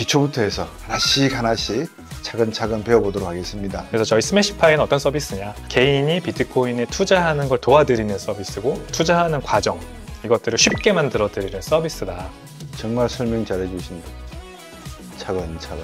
기초부터 해서 하나씩 하나씩 차근차근 배워보도록 하겠습니다. 그래서 저희 스매시파이는 어떤 서비스냐, 개인이 비트코인에 투자하는 걸 도와드리는 서비스고, 투자하는 과정, 이것들을 쉽게 만들어 드리는 서비스다. 정말 설명 잘해 주신다. 차근차근.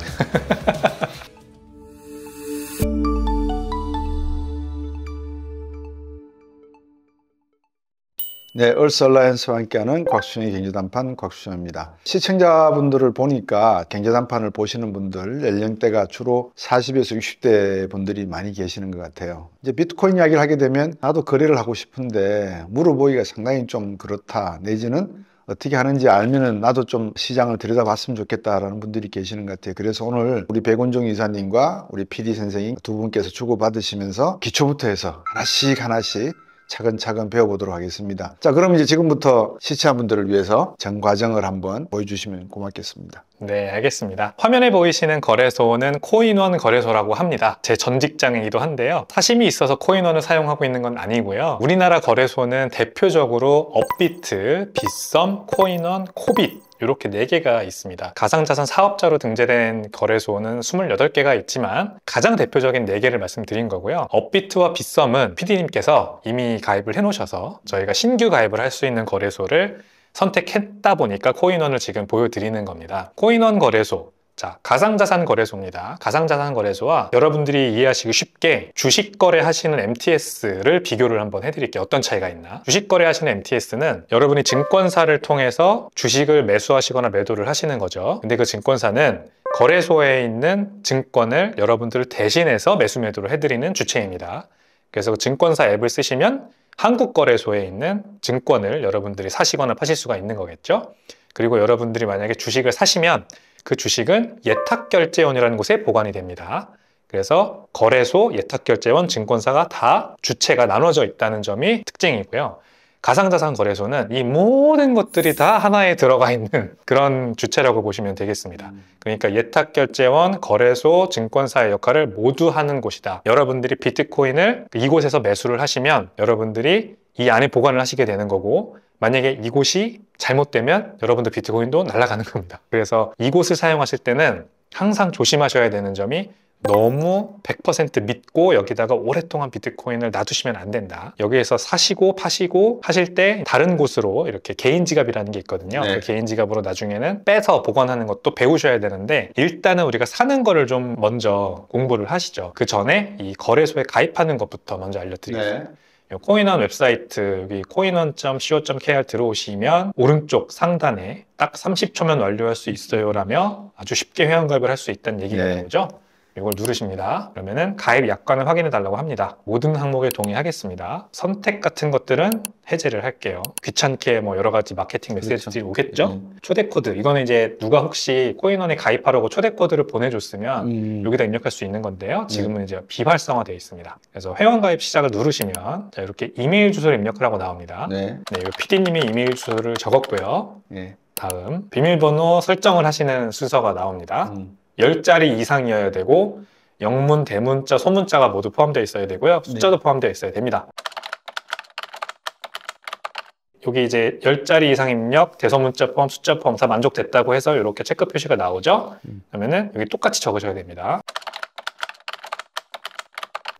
네, 얼스얼라이언스와 함께하는 곽수영의 경제단판 곽수영입니다. 시청자분들을 보니까 경제단판을 보시는 분들 연령대가 주로 40에서 60대 분들이 많이 계시는 것 같아요. 이제 비트코인 이야기를 하게 되면 나도 거래를 하고 싶은데 물어보기가 상당히 좀 그렇다, 내지는 어떻게 하는지 알면은 나도 좀 시장을 들여다봤으면 좋겠다라는 분들이 계시는 것 같아요. 그래서 오늘 우리 백운종 이사님과 우리 PD 선생님 두 분께서 주고받으시면서 기초부터 해서 하나씩 하나씩 차근차근 배워보도록 하겠습니다. 자, 그럼 이제 지금부터 시청자분들을 위해서 전 과정을 한번 보여주시면 고맙겠습니다. 네, 알겠습니다. 화면에 보이시는 거래소는 코인원 거래소라고 합니다. 제 전 직장이기도 한데요. 사심이 있어서 코인원을 사용하고 있는 건 아니고요. 우리나라 거래소는 대표적으로 업비트, 빗썸, 코인원, 코빗 이렇게 4개가 있습니다. 가상자산 사업자로 등재된 거래소는 28개가 있지만 가장 대표적인 4개를 말씀드린 거고요. 업비트와 빗썸은 PD님께서 이미 가입을 해놓으셔서 저희가 신규 가입을 할 수 있는 거래소를 선택했다 보니까 코인원을 지금 보여드리는 겁니다. 코인원 거래소, 자, 가상자산 거래소입니다. 가상자산 거래소와 여러분들이 이해하시기 쉽게 주식 거래하시는 MTS를 비교를 한번 해드릴게요. 어떤 차이가 있나? 주식 거래하시는 MTS는 여러분이 증권사를 통해서 주식을 매수하시거나 매도를 하시는 거죠. 근데 그 증권사는 거래소에 있는 증권을 여러분들을 대신해서 매수 매도를 해드리는 주체입니다. 그래서 그 증권사 앱을 쓰시면 한국거래소에 있는 증권을 여러분들이 사시거나 파실 수가 있는 거겠죠. 그리고 여러분들이 만약에 주식을 사시면 그 주식은 예탁결제원이라는 곳에 보관이 됩니다. 그래서 거래소, 예탁결제원, 증권사가 다 주체가 나눠져 있다는 점이 특징이고요. 가상자산 거래소는 이 모든 것들이 다 하나에 들어가 있는 그런 주체라고 보시면 되겠습니다. 그러니까 예탁결제원, 거래소, 증권사의 역할을 모두 하는 곳이다. 여러분들이 비트코인을 이곳에서 매수를 하시면 여러분들이 이 안에 보관을 하시게 되는 거고, 만약에 이곳이 잘못되면 여러분들 비트코인도 날아가는 겁니다. 그래서 이곳을 사용하실 때는 항상 조심하셔야 되는 점이, 너무 100% 믿고 여기다가 오랫동안 비트코인을 놔두시면 안 된다. 여기에서 사시고 파시고 하실 때 다른 곳으로 이렇게 개인 지갑이라는 게 있거든요. 네. 그 개인 지갑으로 나중에는 빼서 보관하는 것도 배우셔야 되는데, 일단은 우리가 사는 거를 좀 먼저 공부를 하시죠. 그 전에 이 거래소에 가입하는 것부터 먼저 알려드리겠습니다. 네. 코인원 웹사이트, 여기 coinone.co.kr 들어오시면 오른쪽 상단에 딱 30초면 완료할 수 있어요 라며 아주 쉽게 회원가입을 할 수 있다는 얘기가 나오죠. 이걸 누르십니다. 그러면은 가입 약관을 확인해 달라고 합니다. 모든 항목에 동의하겠습니다. 선택 같은 것들은 해제를 할게요. 귀찮게 뭐 여러 가지 마케팅 메시지들이 오겠죠? 초대 코드, 이거는 이제 누가 혹시 코인원에 가입하라고 초대 코드를 보내줬으면 여기다 입력할 수 있는 건데요. 지금은 이제 비활성화되어 있습니다. 그래서 회원 가입 시작을 누르시면 자, 이렇게 이메일 주소를 입력을 하고 나옵니다. 네, 이 PD님이 이메일 주소를 적었고요. 다음 비밀번호 설정을 하시는 순서가 나옵니다. 10자리 이상이어야 되고, 영문, 대문자, 소문자가 모두 포함되어 있어야 되고요. 숫자도 포함되어 있어야 됩니다. 여기 이제 10자리 이상 입력, 대소문자 포함, 숫자 포함 다 만족됐다고 해서 이렇게 체크 표시가 나오죠. 그러면은 여기 똑같이 적으셔야 됩니다.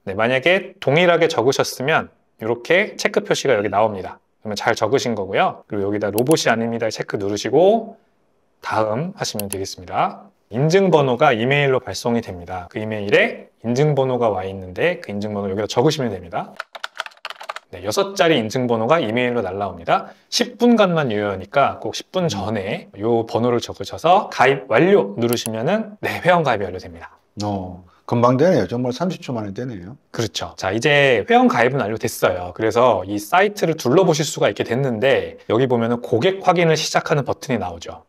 네, 만약에 동일하게 적으셨으면 이렇게 체크 표시가 여기 나옵니다. 그러면 잘 적으신 거고요. 그리고 여기다 로봇이 아닙니다 체크 누르시고 다음 하시면 되겠습니다. 인증번호가 이메일로 발송이 됩니다. 그 이메일에 인증번호가 와 있는데 그 인증번호 여기다 적으시면 됩니다. 네, 6자리 인증번호가 이메일로 날라옵니다. 10분간만 유효하니까 꼭 10분 전에 이 번호를 적으셔서 가입 완료 누르시면은 네, 회원 가입이 완료됩니다. 금방 되네요. 정말 30초 만에 되네요. 그렇죠. 자, 이제 회원 가입은 완료됐어요. 그래서 이 사이트를 둘러보실 수가 있게 됐는데, 여기 보면은 고객 확인을 시작하는 버튼이 나오죠.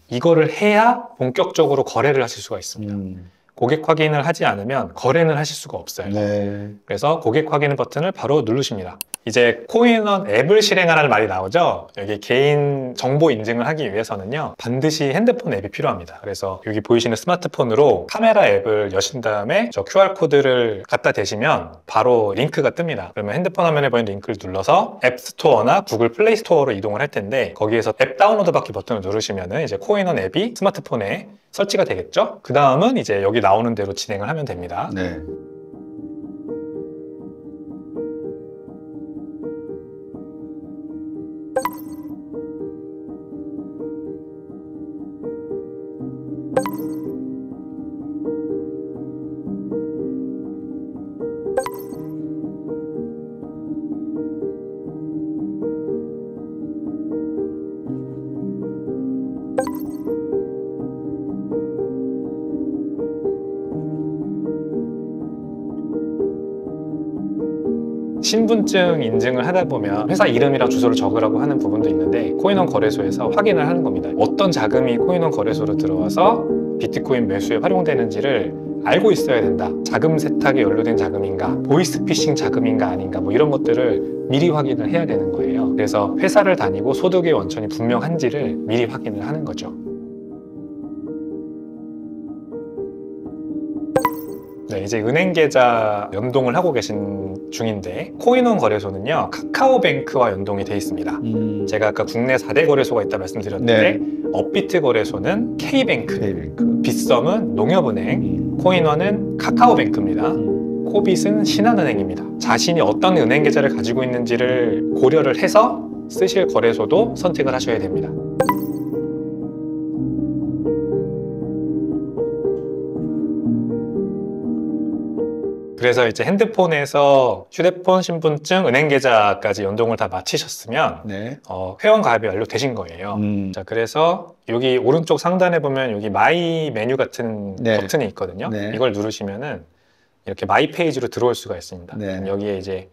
이거를 해야 본격적으로 거래를 하실 수가 있습니다. 고객 확인을 하지 않으면 거래는 하실 수가 없어요. 네. 그래서 고객 확인 버튼을 바로 누르십니다. 이제 코인원 앱을 실행하라는 말이 나오죠. 여기 개인 정보 인증을 하기 위해서는요, 반드시 핸드폰 앱이 필요합니다. 그래서 여기 보이시는 스마트폰으로 카메라 앱을 여신 다음에 저 QR코드를 갖다 대시면 바로 링크가 뜹니다. 그러면 핸드폰 화면에 보이는 링크를 눌러서 앱스토어나 구글 플레이 스토어로 이동을 할 텐데, 거기에서 앱 다운로드 받기 버튼을 누르시면은 이제 코인원 앱이 스마트폰에 설치가 되겠죠. 그 다음은 이제 여기 나오는 대로 진행을 하면 됩니다. 네. 신분증 인증을 하다 보면 회사 이름이랑 주소를 적으라고 하는 부분도 있는데, 코인원 거래소에서 확인을 하는 겁니다. 어떤 자금이 코인원 거래소로 들어와서 비트코인 매수에 활용되는지를 알고 있어야 된다. 자금 세탁에 연루된 자금인가, 보이스피싱 자금인가 아닌가, 뭐 이런 것들을 미리 확인을 해야 되는 거예요. 그래서 회사를 다니고 소득의 원천이 분명한지를 미리 확인을 하는 거죠. 네, 이제 은행 계좌 연동을 하고 계신 중인데, 코인원 거래소는요, 카카오뱅크와 연동이 돼 있습니다. 제가 아까 국내 4대 거래소가 있다 말씀드렸는데, 업비트 거래소는 K뱅크, 빗썸은 농협은행, 코인원은 카카오뱅크입니다. 코빗은 신한은행입니다. 자신이 어떤 은행 계좌를 가지고 있는지를 고려를 해서 쓰실 거래소도 선택을 하셔야 됩니다. 그래서 이제 핸드폰에서 휴대폰, 신분증, 은행 계좌까지 연동을 다 마치셨으면 네. 회원 가입이 완료되신 거예요. 자, 그래서 여기 오른쪽 상단에 보면 여기 마이 메뉴 같은 네. 버튼이 있거든요. 네. 이걸 누르시면은 이렇게 마이 페이지로 들어올 수가 있습니다. 네. 여기에 이제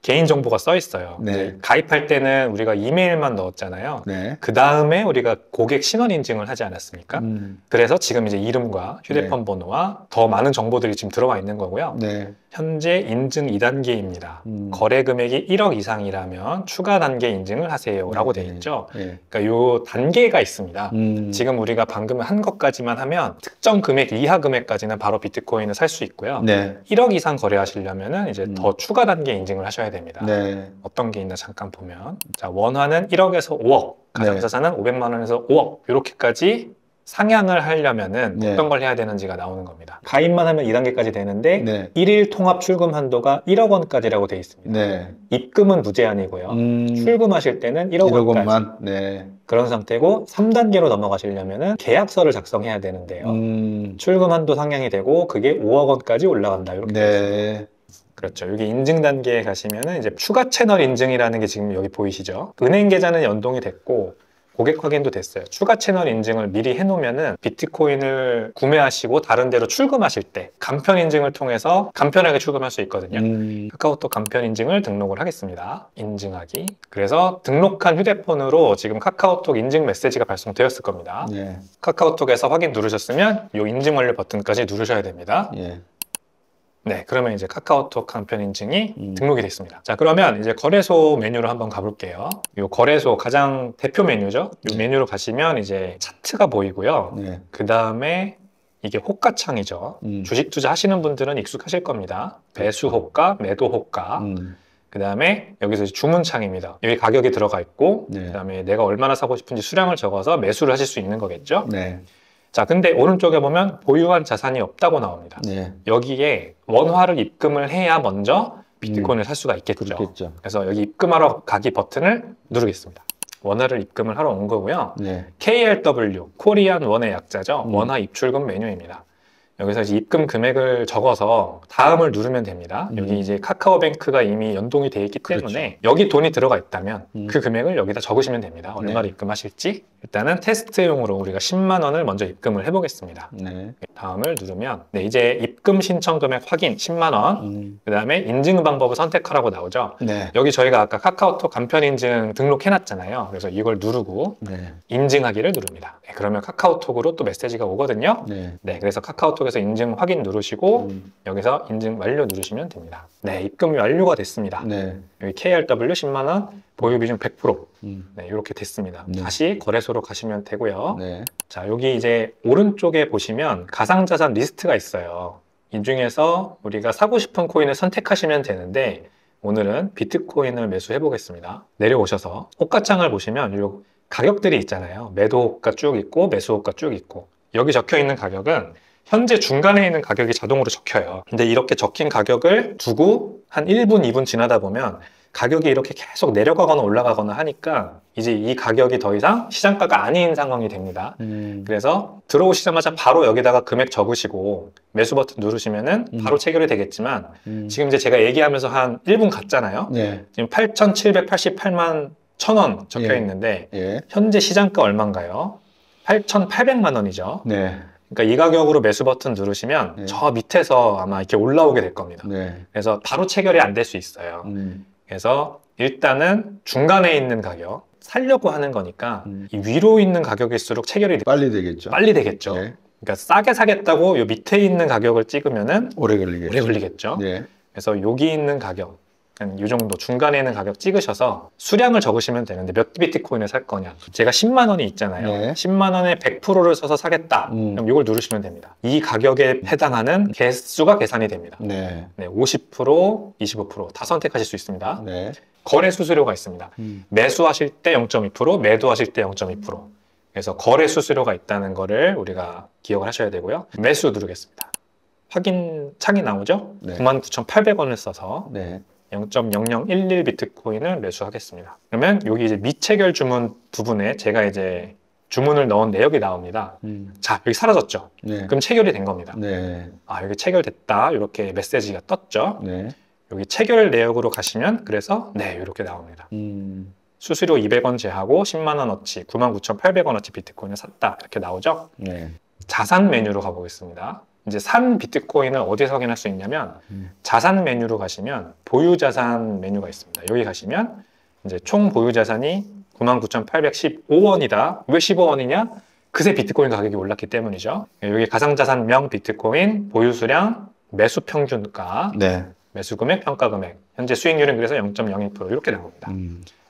개인 정보가 써 있어요. 네. 이제 가입할 때는 우리가 이메일만 넣었잖아요. 네. 그 다음에 우리가 고객 신원 인증을 하지 않았습니까? 그래서 지금 이제 이름과 휴대폰 번호와 더 많은 정보들이 지금 들어와 있는 거고요. 네. 현재 인증 2단계입니다. 거래 금액이 1억 이상이라면 추가 단계 인증을 하세요 라고 되어 있죠. 네. 그러니까 요 단계가 있습니다. 지금 우리가 방금 한 것까지만 하면 특정 금액 이하 금액까지는 바로 비트코인을 살 수 있고요. 네. 1억 이상 거래하시려면 이제 더 추가 단계 인증을 하셔야 됩니다. 네. 어떤 게 있나 잠깐 보면, 자, 원화는 1억에서 5억, 가상자산은 500만 원에서 5억, 이렇게까지 상향을 하려면은 네. 어떤 걸 해야 되는지가 나오는 겁니다. 가입만 하면 2단계까지 되는데, 네. 1일 통합 출금 한도가 1억 원까지라고 되어 있습니다. 네. 입금은 무제한이고요. 출금하실 때는 1억 1억 원까지. 원만. 네. 그런 상태고, 3단계로 넘어가시려면은 계약서를 작성해야 되는데요. 출금 한도 상향이 되고 그게 5억 원까지 올라간다. 이렇게 되어 있습니다. 네. 그렇죠. 여기 인증 단계에 가시면은 이제 추가 채널 인증이라는 게 지금 여기 보이시죠? 은행 계좌는 연동이 됐고 고객 확인도 됐어요. 추가 채널 인증을 미리 해놓으면은 비트코인을 구매하시고 다른 데로 출금하실 때 간편 인증을 통해서 간편하게 출금할 수 있거든요. 카카오톡 간편 인증을 등록을 하겠습니다. 인증하기. 그래서 등록한 휴대폰으로 지금 카카오톡 인증 메시지가 발송되었을 겁니다. 네. 카카오톡에서 확인 누르셨으면 이 인증 완료 버튼까지 누르셔야 됩니다. 예. 네, 그러면 이제 카카오톡 간편 인증이 등록이 됐습니다. 자, 그러면 이제 거래소 메뉴로 한번 가볼게요. 이 거래소 가장 대표 메뉴죠. 이 메뉴로 가시면 이제 차트가 보이고요. 네. 그 다음에 이게 호가 창이죠. 주식 투자 하시는 분들은 익숙하실 겁니다. 배수 호가, 매도 호가. 그 다음에 여기서 이제 주문 창입니다. 여기 가격이 들어가 있고, 네. 그 다음에 내가 얼마나 사고 싶은지 수량을 적어서 매수를 하실 수 있는 거겠죠. 네. 자, 근데 오른쪽에 보면 보유한 자산이 없다고 나옵니다. 네. 여기에 원화를 입금을 해야 먼저 비트코인을 살 수가 있겠죠. 그렇겠죠. 그래서 여기 입금하러 가기 버튼을 누르겠습니다. 원화를 입금을 하러 온 거고요. 네. KLW, 코리안 원의 약자죠. 원화 입출금 메뉴입니다. 여기서 이제 입금 금액을 적어서 다음을 누르면 됩니다. 여기 이제 카카오뱅크가 이미 연동이 되어 있기 때문에 여기 돈이 들어가 있다면 그 금액을 여기다 적으시면 됩니다. 얼마를 입금하실지. 일단은 테스트용으로 우리가 10만 원을 먼저 입금을 해보겠습니다. 네. 다음을 누르면 네, 이제 입금 신청 금액 확인 10만 원. 그 다음에 인증 방법을 선택하라고 나오죠. 네. 여기 저희가 아까 카카오톡 간편 인증 등록해놨잖아요. 그래서 이걸 누르고 네. 인증하기를 누릅니다. 네, 그러면 카카오톡으로 또 메시지가 오거든요. 네. 네, 그래서 카카오톡에서 쪽에서 인증 확인 누르시고 여기서 인증 완료 누르시면 됩니다. 네, 입금이 완료가 됐습니다. 네. 여기 KRW 10만 원, 보유 비중 100%. 네, 이렇게 됐습니다. 네. 다시 거래소로 가시면 되고요. 네. 자, 여기 이제 오른쪽에 보시면 가상자산 리스트가 있어요. 이 중에서 우리가 사고 싶은 코인을 선택하시면 되는데 오늘은 비트코인을 매수해 보겠습니다. 내려오셔서 호가창을 보시면 이 가격들이 있잖아요. 매도 호가 쭉 있고 매수 호가 쭉 있고, 여기 적혀 있는 가격은 현재 중간에 있는 가격이 자동으로 적혀요. 근데 이렇게 적힌 가격을 두고 한 1분, 2분 지나다 보면 가격이 이렇게 계속 내려가거나 올라가거나 하니까 이제 이 가격이 더 이상 시장가가 아닌 상황이 됩니다. 그래서 들어오시자마자 바로 여기다가 금액 적으시고 매수 버튼 누르시면은 바로 체결이 되겠지만 지금 이제 제가 얘기하면서 한 1분 갔잖아요. 네. 지금 8,788만 1,000원 적혀 예. 있는데 예. 현재 시장가 얼마인가요? 8,800만 원이죠. 네. 그러니까 이 가격으로 매수 버튼 누르시면 네. 저 밑에서 아마 이렇게 올라오게 될 겁니다. 네. 그래서 바로 체결이 안 될 수 있어요. 그래서 일단은 중간에 있는 가격, 살려고 하는 거니까 이 위로 있는 가격일수록 체결이 빨리 되겠죠. 빨리 되겠죠. 네. 그러니까 싸게 사겠다고 요 밑에 있는 가격을 찍으면은 오래 걸리겠죠. 오래 걸리겠죠. 네. 그래서 여기 있는 가격, 이 정도 중간에 있는 가격 찍으셔서 수량을 적으시면 되는데 몇 비트코인을 살 거냐. 제가 10만 원이 있잖아요. 네. 10만 원에 100%를 써서 사겠다. 그럼 이걸 누르시면 됩니다. 이 가격에 해당하는 개수가 계산이 됩니다. 네. 네, 50%, 25%다 선택하실 수 있습니다. 네. 거래 수수료가 있습니다. 매수하실 때 0.2%, 매도하실 때 0.2%. 그래서 거래 수수료가 있다는 거를 우리가 기억을 하셔야 되고요. 매수 누르겠습니다. 확인 창이 나오죠? 네. 99,800원을 써서 네. 0.0011 비트코인을 매수하겠습니다. 그러면 여기 이제 미체결 주문 부분에 제가 이제 주문을 넣은 내역이 나옵니다. 자, 여기 사라졌죠? 네. 그럼 체결이 된 겁니다. 네. 아, 여기 체결됐다. 이렇게 메시지가 떴죠? 네. 여기 체결 내역으로 가시면 그래서 네, 이렇게 나옵니다. 수수료 200원 제하고 10만 원어치, 99,800원어치 비트코인을 샀다. 이렇게 나오죠? 네. 자산 메뉴로 가보겠습니다. 이제 산 비트코인을 어디서 확인할 수 있냐면 자산 메뉴로 가시면 보유 자산 메뉴가 있습니다. 여기 가시면 이제 총 보유 자산이 99,815원이다. 왜 15원이냐? 그새 비트코인 가격이 올랐기 때문이죠. 여기 가상자산명 비트코인 보유 수량 매수 평균가 네. 매수 금액 평가 금액 현재 수익률은 그래서 0.02% 이렇게 나옵니다.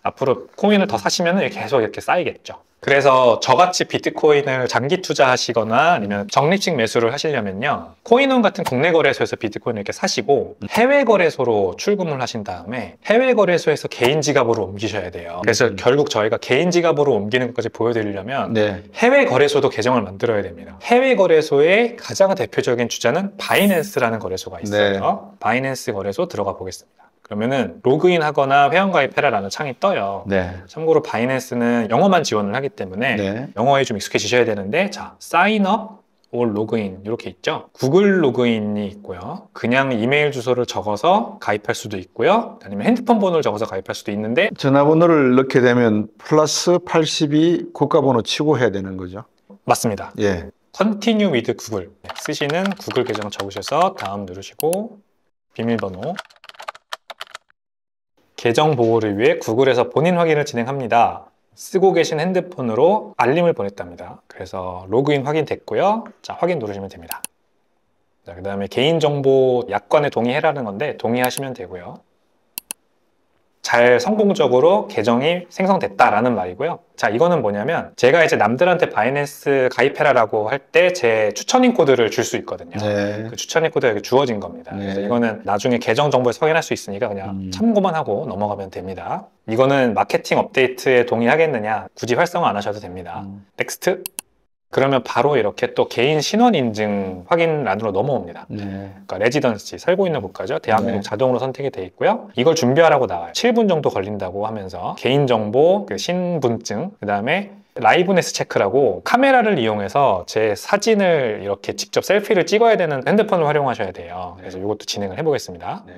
앞으로 코인을 더 사시면 계속 이렇게 쌓이겠죠. 그래서 저같이 비트코인을 장기 투자하시거나 아니면 적립식 매수를 하시려면요, 코인원 같은 국내 거래소에서 비트코인을 이렇게 사시고 해외 거래소로 출금을 하신 다음에 해외 거래소에서 개인 지갑으로 옮기셔야 돼요. 그래서 결국 저희가 개인 지갑으로 옮기는 것까지 보여드리려면 네. 해외 거래소도 계정을 만들어야 됩니다. 해외 거래소의 가장 대표적인 주자는 바이낸스라는 거래소가 있어요. 바이낸스 거래소 들어가 보겠습니다. 그러면은 로그인 하거나 회원가입해라라는 창이 떠요. 네. 참고로 바이낸스는 영어만 지원을 하기 때문에 네. 영어에 좀 익숙해지셔야 되는데, 자, 사인업 or 로그인 이렇게 있죠. 구글 로그인이 있고요. 그냥 이메일 주소를 적어서 가입할 수도 있고요. 아니면 핸드폰 번호를 적어서 가입할 수도 있는데, 전화번호를 넣게 되면 플러스 82 국가번호 치고 해야 되는 거죠. 맞습니다. 예. Continue with Google 쓰시는 구글 계정 적으셔서 다음 누르시고 비밀번호, 계정 보호를 위해 구글에서 본인 확인을 진행합니다. 쓰고 계신 핸드폰으로 알림을 보냈답니다. 그래서 로그인 확인됐고요. 자, 확인 누르시면 됩니다. 자, 그 다음에 개인정보 약관에 동의해라는 건데 동의하시면 되고요. 잘 성공적으로 계정이 생성됐다라는 말이고요. 자, 이거는 뭐냐면 제가 이제 남들한테 바이낸스 가입해라라고 할 때 제 추천인 코드를 줄 수 있거든요. 네. 그 추천인 코드가 이렇게 주어진 겁니다. 네. 그래서 이거는 나중에 계정 정보에서 확인할 수 있으니까 그냥 참고만 하고 넘어가면 됩니다. 이거는 마케팅 업데이트에 동의하겠느냐, 굳이 활성화 안 하셔도 됩니다. 넥스트. 그러면 바로 이렇게 또 개인 신원 인증 확인란으로 넘어옵니다. 네. 그러니까 레지던시, 살고 있는 국가죠. 대한민국 네. 자동으로 선택이 돼 있고요. 이걸 준비하라고 나와요. 7분 정도 걸린다고 하면서 개인정보, 그 신분증, 그 다음에 라이브네스 체크라고 카메라를 이용해서 제 사진을 이렇게 직접 셀피를 찍어야 되는 핸드폰을 활용하셔야 돼요. 그래서 이것도 진행을 해보겠습니다. 네.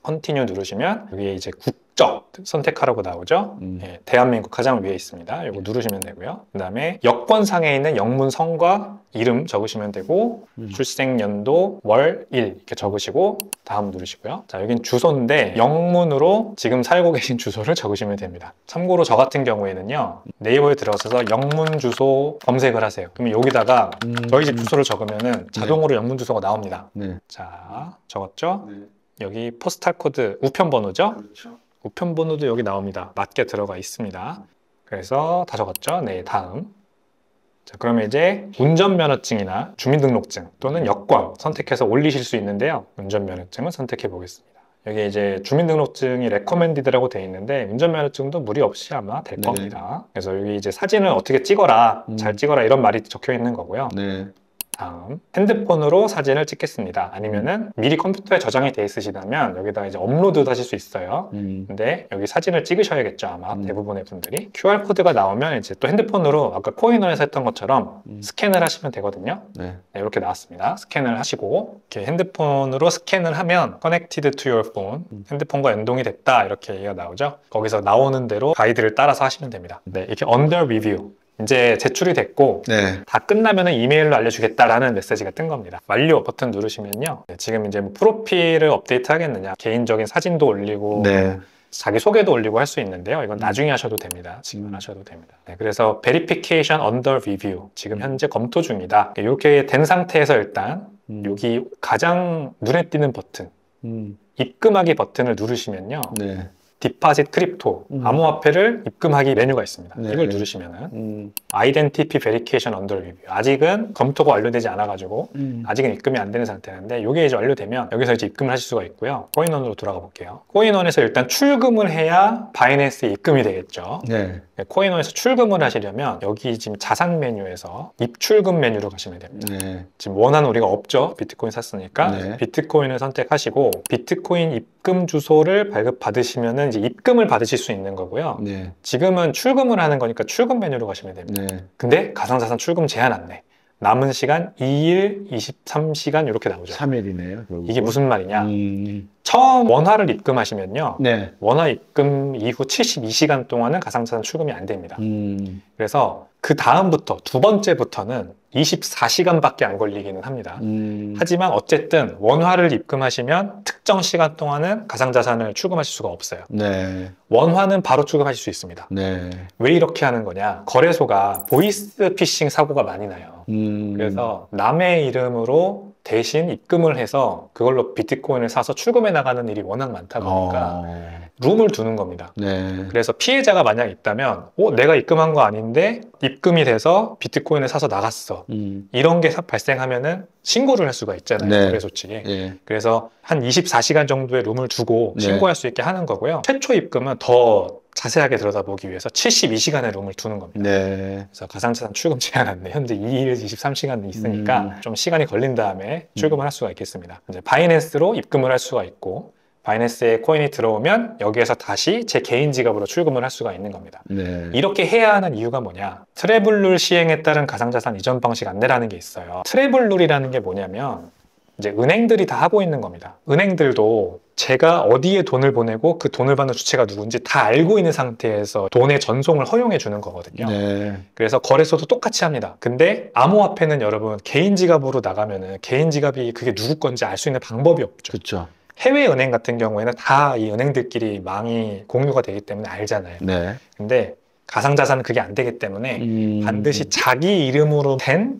컨티뉴 누르시면 여기 이제 국적 선택하라고 나오죠. 예, 대한민국 가장 위에 있습니다. 이거 누르시면 되고요. 그 다음에 여권상에 있는 영문 성과 이름 적으시면 되고 출생연도 월 일 이렇게 적으시고 다음 누르시고요. 자, 여긴 주소인데 영문으로 지금 살고 계신 주소를 적으시면 됩니다. 참고로 저 같은 경우에는요, 네이버에 들어가서 영문 주소 검색을 하세요. 그러면 여기다가 저희 집 주소를 적으면은 자동으로 영문 주소가 나옵니다. 네. 자, 적었죠? 네. 여기 포스탈 코드 우편 번호죠? 그렇죠. 우편 번호도 여기 나옵니다. 맞게 들어가 있습니다. 그래서 다 적었죠? 네, 다음. 자, 그러면 이제 운전면허증이나 주민등록증 또는 여권 선택해서 올리실 수 있는데요. 운전면허증을 선택해 보겠습니다. 여기 이제 주민등록증이 레코멘디드라고 되어 있는데 운전면허증도 무리 없이 아마 될 네. 겁니다. 그래서 여기 이제 사진을 어떻게 찍어라, 잘 찍어라 이런 말이 적혀 있는 거고요. 네. 다음, 핸드폰으로 사진을 찍겠습니다. 아니면은 미리 컴퓨터에 저장이 돼 있으시다면 여기다가 이제 업로드도 하실 수 있어요. 근데 여기 사진을 찍으셔야겠죠, 아마 대부분의 분들이. QR코드가 나오면 이제 또 핸드폰으로 아까 코인원에서 했던 것처럼 스캔을 하시면 되거든요. 네. 네, 이렇게 나왔습니다. 스캔을 하시고 이렇게 핸드폰으로 스캔을 하면 Connected to your phone, 핸드폰과 연동이 됐다 이렇게 얘기가 나오죠. 거기서 나오는 대로 가이드를 따라서 하시면 됩니다. 네, 이렇게 Under Review, 이제 제출이 됐고 네. 다 끝나면 이메일로 알려주겠다라는 메시지가 뜬 겁니다. 완료 버튼 누르시면요, 지금 이제 뭐 프로필을 업데이트 하겠느냐, 개인적인 사진도 올리고 네. 자기 소개도 올리고 할 수 있는데요. 이건 나중에 하셔도 됩니다. 지금 안 하셔도 됩니다. 네, 그래서 Verification Under Review, 지금 현재 검토 중이다. 이렇게 된 상태에서 일단 여기 가장 눈에 띄는 버튼, 입금하기 버튼을 누르시면요, 네. 디파짓 크립토, 암호화폐를 입금하기 메뉴가 있습니다. 네. 이걸 누르시면은 Identity Verification Under Review, 아직은 검토가 완료되지 않아가지고 아직은 입금이 안 되는 상태인데 이게 이제 완료되면 여기서 이제 입금을 하실 수가 있고요. 코인원으로 돌아가 볼게요. 코인원에서 일단 출금을 해야 바이낸스에 입금이 되겠죠. 네. 코인원에서 출금을 하시려면 여기 지금 자산 메뉴에서 입출금 메뉴로 가시면 됩니다. 네. 지금 원하는 우리가 없죠. 비트코인 샀으니까 네. 비트코인을 선택하시고 비트코인 입금 주소를 발급받으시면은 이제 입금을 받으실 수 있는 거고요. 네. 지금은 출금을 하는 거니까 출금 메뉴로 가시면 됩니다. 네. 근데 가상자산 출금 제한 안내, 남은 시간 2일, 23시간 이렇게 나오죠. 3일이네요. 이게 무슨 말이냐? 처음 원화를 입금하시면요, 네. 원화 입금 이후 72시간 동안은 가상자산 출금이 안 됩니다. 그래서 그 다음부터 두 번째부터는 24시간밖에 안 걸리기는 합니다. 하지만 어쨌든 원화를 입금하시면 특정 시간 동안은 가상자산을 출금하실 수가 없어요. 네. 원화는 바로 출금하실 수 있습니다. 네. 왜 이렇게 하는 거냐? 거래소가 보이스 피싱 사고가 많이 나요. 그래서 남의 이름으로 대신 입금을 해서 그걸로 비트코인을 사서 출금해 나가는 일이 워낙 많다 보니까 룸을 두는 겁니다. 네. 그래서 피해자가 만약 있다면 내가 입금한 거 아닌데 입금이 돼서 비트코인을 사서 나갔어, 이런 게 발생하면은 신고를 할 수가 있잖아요. 네. 거래소 측에. 네. 그래서 한 24시간 정도의 룸을 두고 네. 신고할 수 있게 하는 거고요. 최초 입금은 더 자세하게 들여다보기 위해서 72시간의 룸을 두는 겁니다. 네. 그래서 가상자산 출금 제한 안내, 현재 2일 23시간 있으니까 좀 시간이 걸린 다음에 출금을 할 수가 있겠습니다. 이제 바이낸스로 입금을 할 수가 있고, 바이낸스에 코인이 들어오면 여기에서 다시 제 개인 지갑으로 출금을 할 수가 있는 겁니다. 네. 이렇게 해야 하는 이유가 뭐냐? 트래블룰 시행에 따른 가상자산 이전 방식 안내라는 게 있어요. 트래블룰이라는 게 뭐냐면 이제 은행들이 다 하고 있는 겁니다. 은행들도 제가 어디에 돈을 보내고 그 돈을 받는 주체가 누군지 다 알고 있는 상태에서 돈의 전송을 허용해 주는 거거든요. 네. 그래서 거래소도 똑같이 합니다. 근데 암호화폐는 여러분 개인 지갑으로 나가면은 개인 지갑이 그게 누구 건지 알 수 있는 방법이 없죠. 그렇죠. 해외 은행 같은 경우에는 다 이 은행들끼리 망이 공유가 되기 때문에 알잖아요. 네. 근데 가상자산은 그게 안 되기 때문에 반드시 자기 이름으로 된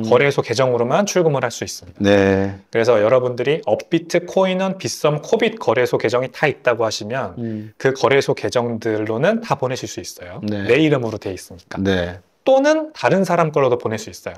거래소 계정으로만 출금을 할 수 있습니다. 네. 그래서 여러분들이 업비트, 코인원, 빗썸, 코빗 거래소 계정이 다 있다고 하시면 그 거래소 계정들로는 다 보내실 수 있어요. 네. 내 이름으로 돼 있으니까. 네. 또는 다른 사람 걸로도 보낼 수 있어요.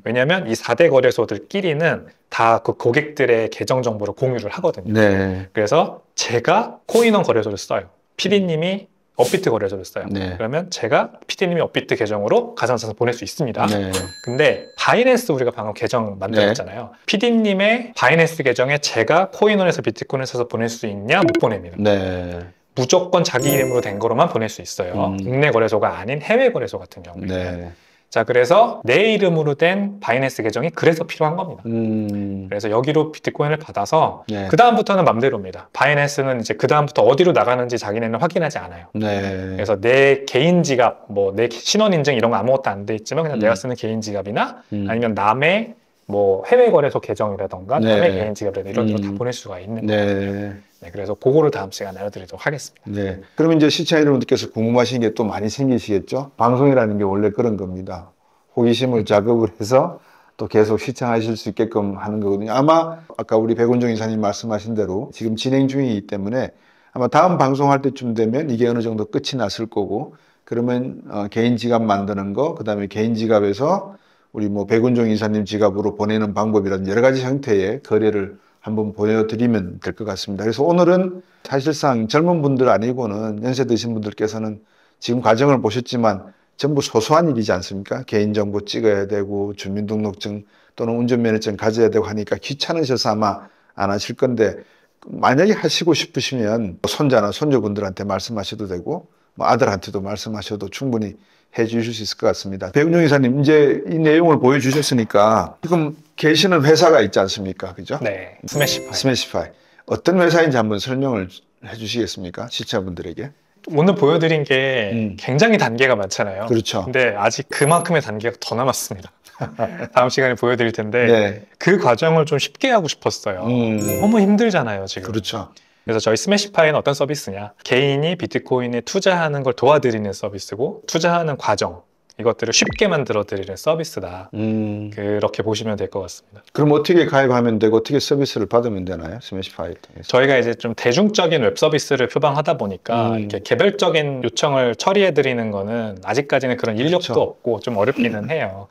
왜냐하면 이 4대 거래소들끼리는 다 그 고객들의 계정 정보를 공유를 하거든요. 네. 그래서 제가 코인원 거래소를 써요. PD님이 업비트 거래소를 써요. 네. 그러면 제가 PD님이 업비트 계정으로 가상자산 보낼 수 있습니다. 네. 근데 바이낸스 우리가 방금 계정 만들었잖아요. PD님의 바이낸스 계정에 제가 코인원에서 비트코인을 사서 보낼 수 있냐? 못 보냅니다. 네. 무조건 자기 이름으로 된 거로만 보낼 수 있어요. 국내 거래소가 아닌 해외 거래소 같은 경우에. 네. 자, 그래서 내 이름으로 된 바이낸스 계정이 그래서 필요한 겁니다. 그래서 여기로 비트코인을 받아서 네. 그 다음부터는 맘대로입니다. 바이낸스는 이제 그 다음부터 어디로 나가는지 자기네는 확인하지 않아요. 네. 그래서 내 개인 지갑, 뭐 내 신원 인증 이런 거 아무것도 안 돼 있지만 그냥 내가 쓰는 개인 지갑이나 아니면 남의 뭐 해외 거래소 계정이라던가 네. 남의 개인 지갑이라든가 이런 데로 다 보낼 수가 있는 거예요. 네. 네, 그래서 그거를 다음 시간에 알려드리도록 하겠습니다. 네. 그럼 이제 시청자 여러분들께서 궁금하신 게 또 많이 생기시겠죠? 방송이라는 게 원래 그런 겁니다. 호기심을 자극을 해서 또 계속 시청하실 수 있게끔 하는 거거든요. 아마 아까 우리 백운종 이사님 말씀하신 대로 지금 진행 중이기 때문에 아마 다음 방송할 때쯤 되면 이게 어느 정도 끝이 났을 거고, 그러면 개인 지갑 만드는 거, 그 다음에 개인 지갑에서 우리 뭐 백운종 이사님 지갑으로 보내는 방법이라든지 여러 가지 형태의 거래를 한번 보여드리면 될 것 같습니다. 그래서 오늘은 사실상 젊은 분들 아니고는 연세 드신 분들께서는 지금 과정을 보셨지만 전부 소소한 일이지 않습니까? 개인정보 찍어야 되고 주민등록증 또는 운전면허증 가져야 되고 하니까 귀찮으셔서 아마 안 하실 건데, 만약에 하시고 싶으시면 손자나 손주분들한테 말씀하셔도 되고 뭐 아들한테도 말씀하셔도 충분히 해 주실 수 있을 것 같습니다. 백운종 이사님, 이제 이 내용을 보여주셨으니까 지금 계시는 회사가 있지 않습니까? 그죠? 네, 스매시파이. 스매시파이. 어떤 회사인지 한번 설명을 해 주시겠습니까? 시청자분들에게. 오늘 보여드린 게 굉장히 단계가 많잖아요. 그렇죠. 근데 아직 그만큼의 단계가 더 남았습니다. 다음 시간에 보여드릴 텐데 네. 그 과정을 좀 쉽게 하고 싶었어요. 너무 힘들잖아요, 지금. 그렇죠. 그래서 저희 스매시파이는 어떤 서비스냐, 개인이 비트코인에 투자하는 걸 도와드리는 서비스고, 투자하는 과정, 이것들을 쉽게 만들어 드리는 서비스다. 그렇게 보시면 될 것 같습니다. 그럼 어떻게 가입하면 되고 어떻게 서비스를 받으면 되나요? 스매시파이 통해서. 저희가 이제 좀 대중적인 웹 서비스를 표방하다 보니까 이렇게 개별적인 요청을 처리해 드리는 거는 아직까지는 그런 인력도 그렇죠. 없고 좀 어렵기는 해요.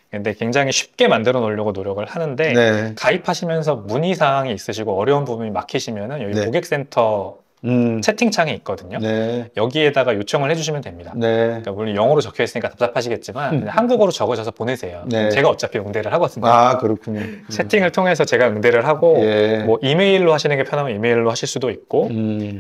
근데 굉장히 쉽게 만들어 놓으려고 노력을 하는데, 네. 가입하시면서 문의사항이 있으시고 어려운 부분이 막히시면은 여기 네. 고객센터 채팅창이 있거든요. 네. 여기에다가 요청을 해주시면 됩니다. 네. 그러니까 물론 영어로 적혀 있으니까 답답하시겠지만 그냥 한국어로 적으셔서 보내세요. 네. 제가 어차피 응대를 하거든요. 아, 그렇군요. 채팅을 통해서 제가 응대를 하고, 예. 뭐 이메일로 하시는 게 편하면 이메일로 하실 수도 있고,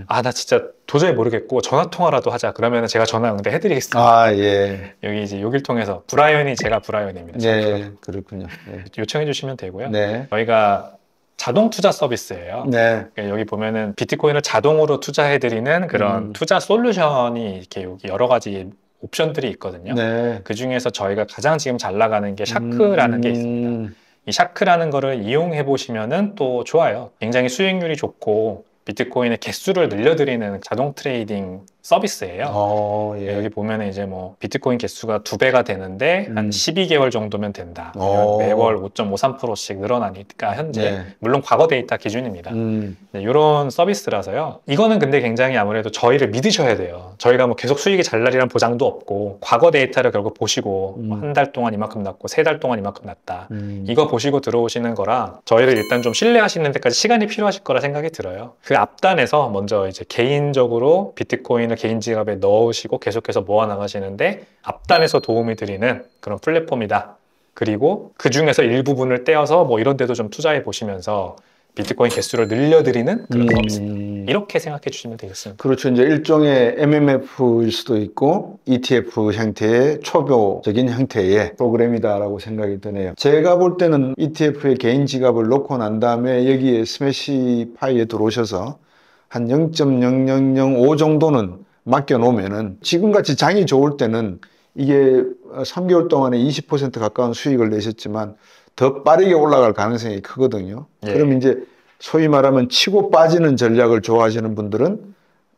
아, 나 진짜 도저히 모르겠고 전화 통화라도 하자. 그러면 제가 전화 응대 해드리겠습니다. 아, 예. 여기 이제 여길 통해서 제가 브라이언입니다. 네. 그렇군요. 네. 요청해 주시면 되고요. 네. 저희가 자동 투자 서비스예요. 네. 그러니까 여기 보면은 비트코인을 자동으로 투자해드리는 그런 투자 솔루션이 이렇게 여기 여러 가지 옵션들이 있거든요. 네. 그 중에서 저희가 가장 지금 잘 나가는 게 샤크라는 게 있습니다. 이 샤크라는 거를 이용해 보시면은 또 좋아요. 굉장히 수익률이 좋고 비트코인의 개수를 늘려드리는 자동 트레이딩 서비스예요. 예. 여기 보면은 이제 뭐 비트코인 개수가 2배가 되는데 한 12개월 정도면 된다. 매월 5.53%씩 늘어나니까 현재 네. 물론 과거 데이터 기준입니다. 네, 이런 서비스라서요. 이거는 근데 굉장히 아무래도 저희를 믿으셔야 돼요. 저희가 뭐 계속 수익이 잘 나리란 보장도 없고, 과거 데이터를 결국 보시고 한 달 동안 이만큼 났고 3달 동안 이만큼 났다. 이거 보시고 들어오시는 거라 저희를 일단 좀 신뢰하시는 데까지 시간이 필요하실 거라 생각이 들어요. 그 앞단에서 먼저 이제 개인적으로 비트코인을 개인 지갑에 넣으시고 계속해서 모아 나가시는데 앞단에서 도움이 드리는 그런 플랫폼이다. 그리고 그 중에서 일부분을 떼어서 뭐 이런 데도 좀 투자해 보시면서 비트코인 개수를 늘려드리는 그런 서비스입니다. 이렇게 생각해 주시면 되겠습니다. 그렇죠. 이제 일종의 MMF일 수도 있고 ETF 형태의 초보적인 형태의 프로그램이다라고 생각이 드네요. 제가 볼 때는 ETF에 개인 지갑을 넣고 난 다음에 여기에 스매시파이에 들어오셔서 한 0.0005 정도는 맡겨 놓으면은, 지금같이 장이 좋을 때는 이게 3개월 동안에 20% 가까운 수익을 내셨지만 더 빠르게 올라갈 가능성이 크거든요. 예. 그럼 이제 소위 말하면 치고 빠지는 전략을 좋아하시는 분들은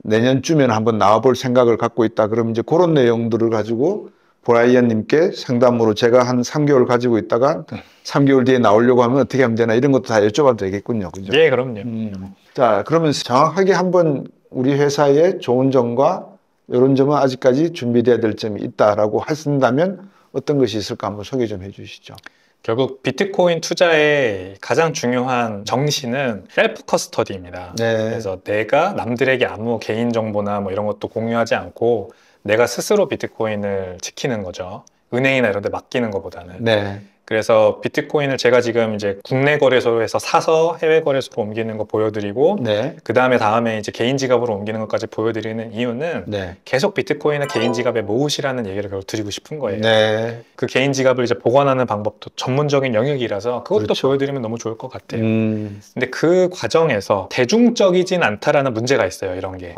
내년쯤에는 한번 나와볼 생각을 갖고 있다. 그럼 이제 그런 내용들을 가지고 브라이언님께 상담으로 제가 한 3개월 가지고 있다가 3개월 뒤에 나오려고 하면 어떻게 하면 되나, 이런 것도 다 여쭤봐도 되겠군요. 그죠? 예, 그럼요. 자, 그러면 정확하게 한번 우리 회사의 좋은 점과 이런 점은 아직까지 준비돼야 될 점이 있다라고 하신다면 어떤 것이 있을까 한번 소개 좀 해주시죠. 결국 비트코인 투자의 가장 중요한 정신은 셀프 커스터디입니다. 네. 그래서 내가 남들에게 아무 개인 정보나 뭐 이런 것도 공유하지 않고 내가 스스로 비트코인을 지키는 거죠. 은행이나 이런 데 맡기는 것보다는. 네. 그래서 비트코인을 제가 지금 이제 국내 거래소에서 사서 해외 거래소로 옮기는 거 보여드리고 네. 다음에 이제 개인 지갑으로 옮기는 것까지 보여드리는 이유는 네. 계속 비트코인을 개인 지갑에 모으시라는 얘기를 결국 드리고 싶은 거예요. 네. 그 개인 지갑을 이제 보관하는 방법도 전문적인 영역이라서 그것도 그렇죠. 보여드리면 너무 좋을 것 같아요. 음. 근데 그 과정에서 대중적이진 않다라는 문제가 있어요, 이런 게.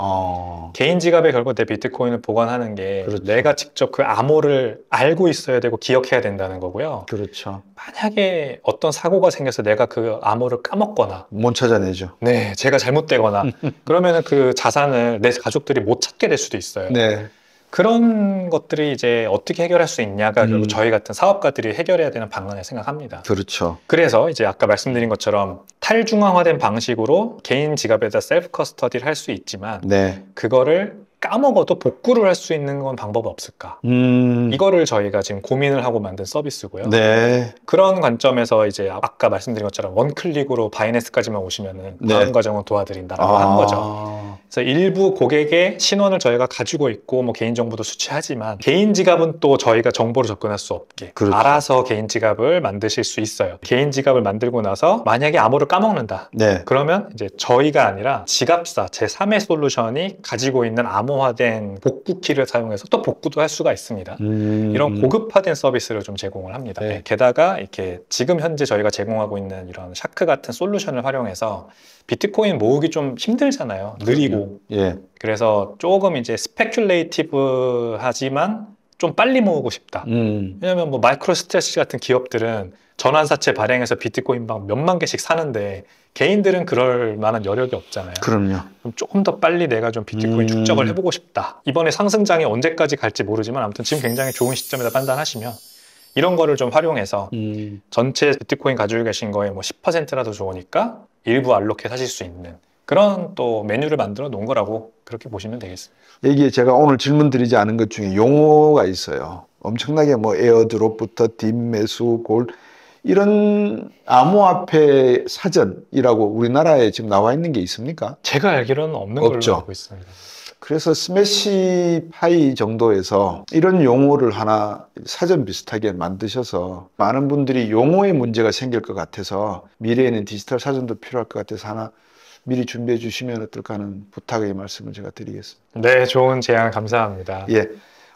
개인 지갑에 결국 내 비트코인을 보관하는 게 그렇죠. 내가 직접 그 암호를 알고 있어야 되고 기억해야 된다는 거고요. 그렇죠. 만약에 어떤 사고가 생겨서 내가 그 암호를 까먹거나 못 찾아내죠. 네, 제가 잘못되거나 그러면은 그 자산을 내 가족들이 못 찾게 될 수도 있어요. 네. 그런 것들이 이제 어떻게 해결할 수 있냐가 결국 저희 같은 사업가들이 해결해야 되는 방안을 생각합니다. 그렇죠. 그래서 이제 아까 말씀드린 것처럼 탈중앙화된 방식으로 개인 지갑에다 셀프 커스터디를 할 수 있지만 네. 그거를 까먹어도 복구를 할 수 있는 건 방법 없을까? 이거를 저희가 지금 고민을 하고 만든 서비스고요. 네. 그런 관점에서 이제 아까 말씀드린 것처럼 원클릭으로 바이낸스까지만 오시면은 다음 네. 과정을 도와드린다라고 한 거죠. 그래서 일부 고객의 신원을 저희가 가지고 있고 뭐 개인정보도 수취하지만 개인 지갑은 또 저희가 정보를 접근할 수 없게 그렇죠. 알아서 개인 지갑을 만드실 수 있어요. 개인 지갑을 만들고 나서 만약에 암호를 까먹는다. 네. 그러면 이제 저희가 아니라 지갑사 제3의 솔루션이 가지고 있는 암호화된 복구키를 사용해서 또 복구도 할 수가 있습니다. 이런 고급화된 서비스를 좀 제공을 합니다. 네. 게다가 이렇게 지금 현재 저희가 제공하고 있는 이런 샤크 같은 솔루션을 활용해서 비트코인 모으기 좀 힘들잖아요. 느리고. 예. 그래서 조금 이제 스페큘레이티브 하지만 좀 빨리 모으고 싶다. 왜냐면 뭐 마이크로 스트레치 같은 기업들은 전환사채 발행해서 비트코인 막 몇만 개씩 사는데 개인들은 그럴 만한 여력이 없잖아요. 그럼요. 그럼 조금 더 빨리 내가 좀 비트코인 축적을 해보고 싶다. 이번에 상승장이 언제까지 갈지 모르지만 아무튼 지금 굉장히 좋은 시점에다 판단하시면 이런 거를 좀 활용해서 전체 비트코인 가지고 계신 거에 뭐 10%라도 좋으니까 일부 알로케 하실 수 있는 그런 또 메뉴를 만들어 놓은 거라고 그렇게 보시면 되겠습니다. 여기에 제가 오늘 질문 드리지 않은 것 중에 용어가 있어요. 엄청나게 뭐 에어드롭부터 뒷매수, 골 이런 암호화폐 사전이라고 우리나라에 지금 나와 있는 게 있습니까? 제가 알기로는 없는 없죠. 걸로 알고 있습니다. 그래서 스매시 파이 정도에서 이런 용어를 하나 사전 비슷하게 만드셔서 많은 분들이 용어에 문제가 생길 것 같아서 미래에는 디지털 사전도 필요할 것 같아서 하나 미리 준비해 주시면 어떨까 하는 부탁의 말씀을 제가 드리겠습니다. 네, 좋은 제안 감사합니다. 예.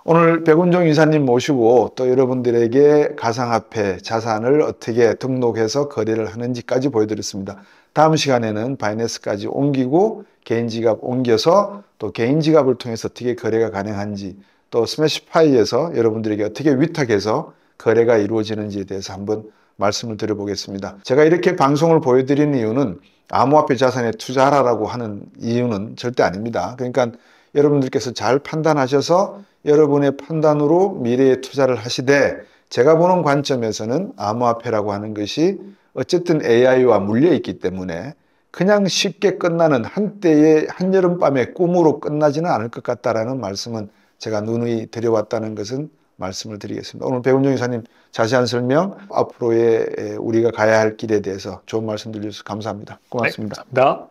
오늘 백운종 이사님 모시고 또 여러분들에게 가상화폐 자산을 어떻게 등록해서 거래를 하는지까지 보여드렸습니다. 다음 시간에는 바이낸스까지 옮기고 개인 지갑 옮겨서 또 개인 지갑을 통해서 어떻게 거래가 가능한지 또 스매시파이에서 여러분들에게 어떻게 위탁해서 거래가 이루어지는지에 대해서 한번 말씀을 드려보겠습니다. 제가 이렇게 방송을 보여드리는 이유는 암호화폐 자산에 투자하라고 하는 이유는 절대 아닙니다. 그러니까 여러분들께서 잘 판단하셔서 여러분의 판단으로 미래에 투자를 하시되 제가 보는 관점에서는 암호화폐라고 하는 것이 어쨌든 AI와 물려 있기 때문에 그냥 쉽게 끝나는 한때의 한여름밤의 꿈으로 끝나지는 않을 것 같다라는 말씀은 제가 누누이 드려왔다는 것은 말씀을 드리겠습니다. 오늘 백운종 이사님 자세한 설명 앞으로의 우리가 가야 할 길에 대해서 좋은 말씀 들려주셔서 감사합니다. 고맙습니다. 네, 감사합니다.